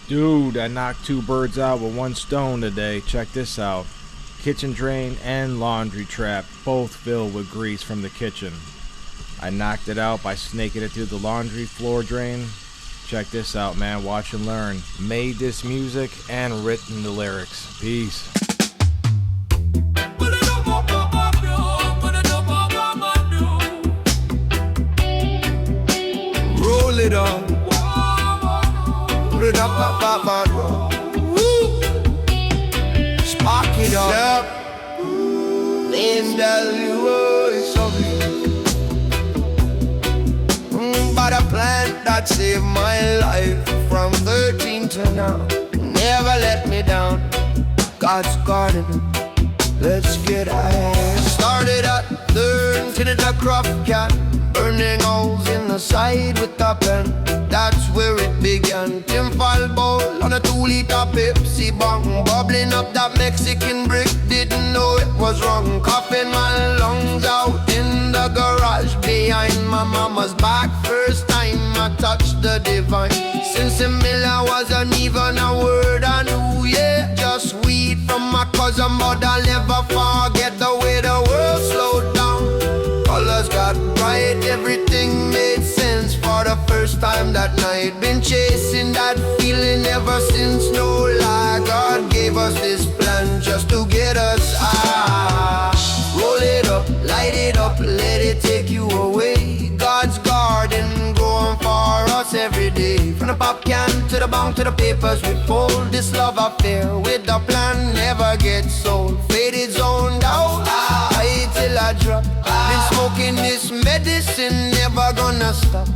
Dude, I knocked two birds out with one stone today. Check this out. Kitchen drain and laundry trap, both filled with grease from the kitchen. I knocked it out by snaking it through the laundry floor drain. Check this out, man. Watch and learn. Made this music and written the lyrics. Peace. Roll it up. Put it up. Woo. Spark it up. Name that you were something. But a plant that saved my life from 13 to now. Never let me down. God's garden. Let's get high. Started at 13 in a crop can, burning holes in the side with a pen. That's where it began. Tinfoil bowl on a 2-liter Pepsi bong, bubbling up that Mexican brick. Didn't know it was wrong. Coughing my lungs out in the garage behind my mama's back. First time I touched the divine. Since the miller wasn't even a word I knew. Yeah, just weed from my cousin, but I'll never forget the way the world slowed down. Colors got bright, everything made sense for the first time that night. Been chasing that feeling ever since, no lie. God gave us this plan just to get us high. Roll it up, light it up, let it take you away. God's garden growing for us every day. From the pop can to the bong to the papers, we fold this love affair with the plan never gets old. Faded zoned out, high till I drop. Been smoking this medicine, never gonna stop.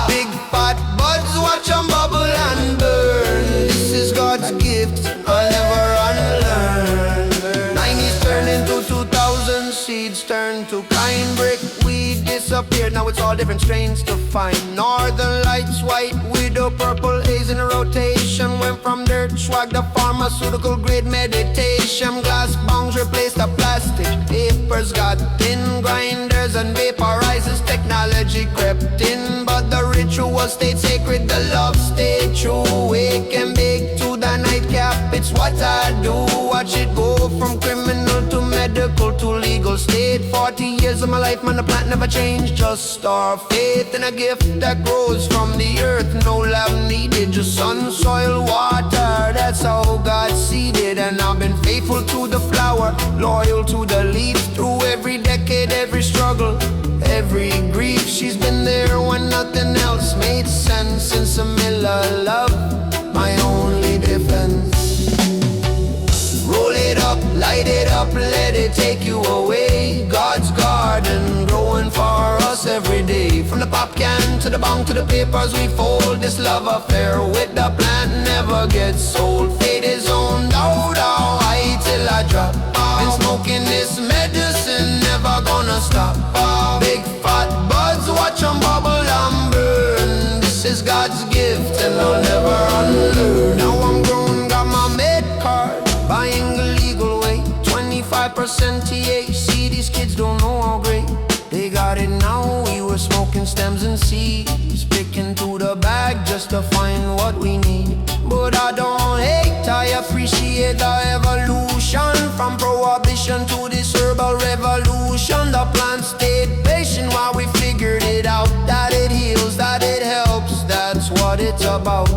Big fat buds, watch 'em bubble and burn. This is God's gift, I'll never unlearn. 90s turned into 2000, seeds turned to kind brick. Weed disappeared, now it's all different strains to find. Northern lights, white widow, purple haze in a rotation. Went from dirt swag to pharmaceutical grade meditation. Glass bongs replaced the plastic. Papers got thin, grinders and vaporizers. Technology crept in, but the ritual stayed sacred. The love stayed true. Wake and bake to the nightcap, it's what I do. Watch it go from criminal to medical to legal state. 40 years of my life, man, the plant never changed. Just our faith in a gift that grows from the earth. No lab needed, just sun, soil, water. That's how God seeded. And I've been faithful to the flower, loyal to the leaf. Through every decade, every struggle, every grief. She's been there when nothing else made sense. Since a Miller love, my only defense. Roll it up, light it up, let it take you away. God's garden growing for us every day. From the pop can to the bong to the papers, we fold this love affair with the plant never gets old. Fate is on out, high till I drop. Been smoking this medicine, never gonna stop. Big fat buds, watch 'em bubble and burn. This is God's gift and I'll never unlearn. Now I'm grown, got my med card, buying the legal way. 25% THC, these kids don't know how great they got it now. We were smoking stems and seeds, picking through the bag just to find what we need. But I don't hate, I appreciate the evolution. From prohibition to this herbal revolution. The plant stayed patient while we figured it out. That it heals, that it helps, that's what it's about.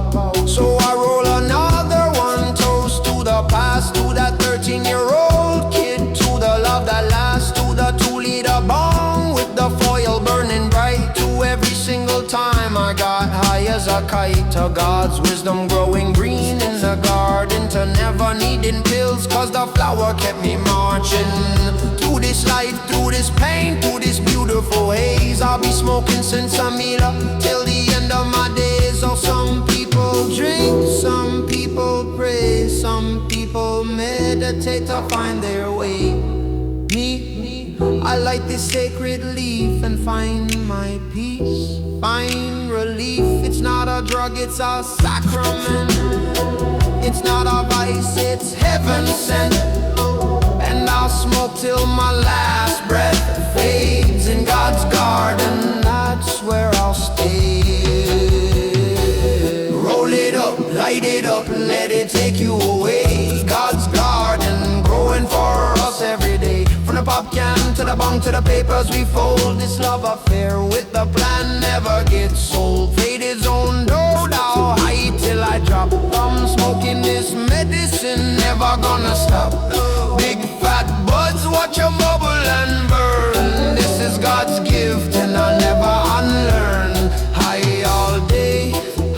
So I roll another one, toast to the past, to that 13-year-old kid, to the love that lasts, to the 2-liter bong with the foil burning bright. To every single time I got high as a kite, to God's wisdom growing green in the garden, to never needing pills, cause the flower kept me marching. Through this light, through this pain, through this beautiful haze, I'll be smoking Sinsamila till the end of my days. Oh, some people drink, some people pray, some people meditate to find their way. Me, I light this sacred leaf and find my peace, find relief. It's not a drug, it's a sacrament. It's not a vice, it's heaven sent. And I'll smoke till my last breath fades in God's garden. That's where I'll stay. Roll it up, light it up. up, let it take you away. God's garden growing for us every day. From the pop can to the bong to the papers we fold. This love affair with the plan never gets sold. Fate is on dough, now high till I drop. I'm smoking this medicine, never gonna stop. Big fat buds, watch 'em bubble and burn. This is God's gift and I'll never unlearn. High all day,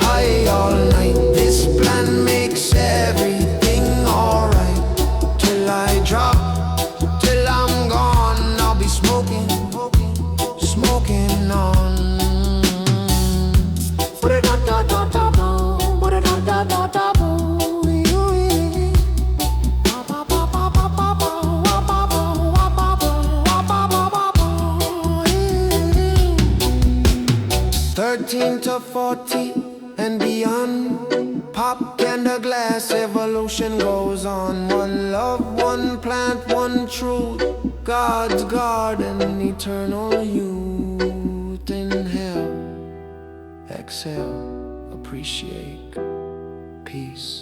high all night. This plan makes everything alright. Till I drop, till I'm gone, I'll be smoking, smoking on. To 40 and beyond. Pop can the glass, evolution goes on. One love, one plant, one truth. God's garden, eternal youth. Inhale, exhale, appreciate peace.